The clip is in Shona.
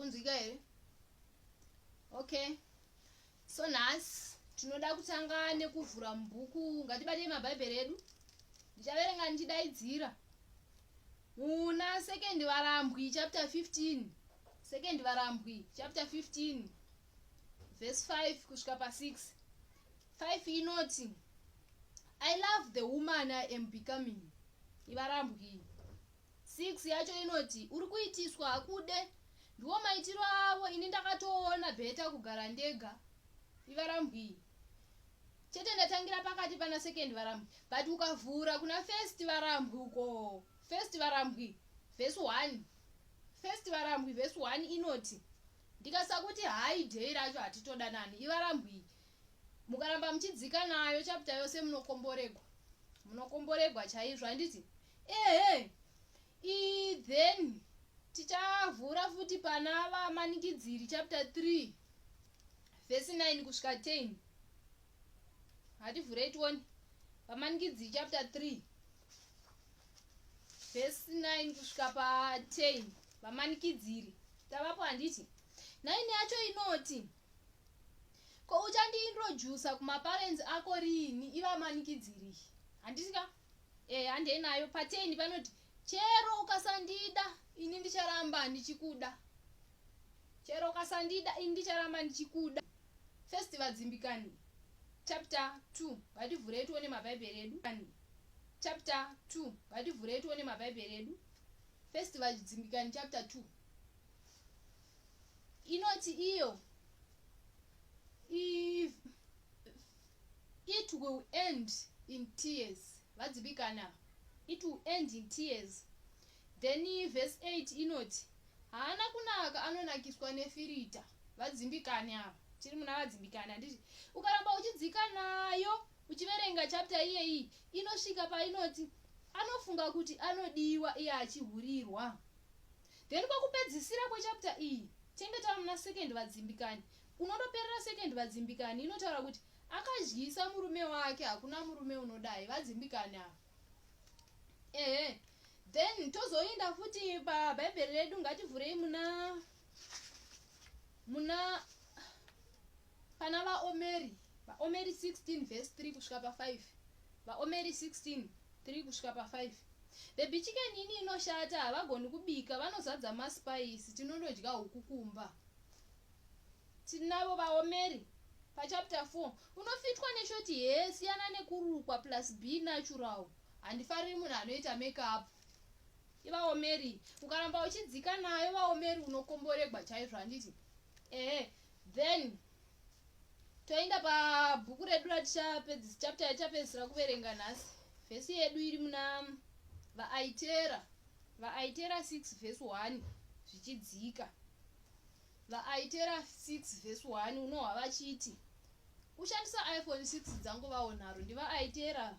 kunzwika here? Okay, so nhasi tinoda kutanga nekuvhura mubhuku. Ngatibatei mabhaibheri edu. Ndichaverenga ndichidaidzira muna Second Varambwi chapter 15. Second Varambwi chapter 15 verse 5 kusvika pa6. 5 inoti, I love the woman I am becoming. Ivarambwi. 6 yacho inoti, uri kuitiswa akude, ndiwo maitiro avo, ini ndakatoona bheta kugara ndega. Ivarambwi. Chete ndatangira pakati pana Second Varambwi, but ukavhura kuna First Varambwi uko. First Varambwi verse 1. First Varambwi verse 1 inoti, ndikasakuti hai dhei racho hatitodanani. Ivarambwi. Mukaramba muchidzika nayo chapter yose munokomboregwa chaizvo. Handiti then tichavhura futi pana Vamanikidziri chapter 3 verse 9 kusvika 10. Hativhurei tione. Vamanikidziri chapter 3 verse 9 kusvika pa 10. Vamanikidziri tavapo. Handiti 9 yacho inoti, ko uchandiintrodusa kumaparents ako rini ivamanikidziri? Handisika handei nayo. Pa 10 panoti, chero ukasandida ini ndicharamba ndichikuda. Chero ukasandida ini ndicharamba ndichikuda. First Vadzimbikani chapter 2. Ngativhurei tione mabhaibheri edu. Chapter 2. Ngativhurei tione mabhaibheri edu. First Vadzimbikani chapter 2 inoti iyo, it will end in tears. Vadzimbikana, it will end in tears. Then verse 8 inoti, haana kunaka anonakiswa nefirita. Vadzimbikani ava. Tiri muna Vadzimbikani. Handiti ukaramba uchidzika nayo uchiverenga chapter iyeyi inosvika pa inoti, anofunga kuti anodiwa iye achihurirwa. Then kwakupedzisira kwechapter iyi tenge tava muna Second Vadzimbikani. Unotoperera Second Vadzimbikani inotaura kuti akazyisa murume wake, hakuna murume unodai. Vadzimbikani ava. Then tozoinda futi pabhaibheri redu. Ngativhurei muna pana Vaomeri. Vaomeri 16 verse 3 kusvika pa 5. Vaomeri 16 3 kusvika pa 5. Baby chicken ini inoshata, havagoni kubika, vanozadza maspice, tinondodya huku kumba. Tinavo Vaomeri pa chapter 4. Unofitwa neshoti siyana nekurukwa plus B natural. Handifariri munhu anoita makeup. Ivaomeri. Ukaramba uchidzika nayo Vaomeri unokomboregwa chaizvo. Handiti then toenda pabhuku redu chapter yachapedzisira kuverenga nhasi. Vhesi yedu iri muna Vaaitera. Vaaitera 6 verse 1 zvichidzika. Vaaitera 6 verse 1 unohwa vachiti, ushandisa iPhone 6 dzangu vaonharo. Ndivaaitera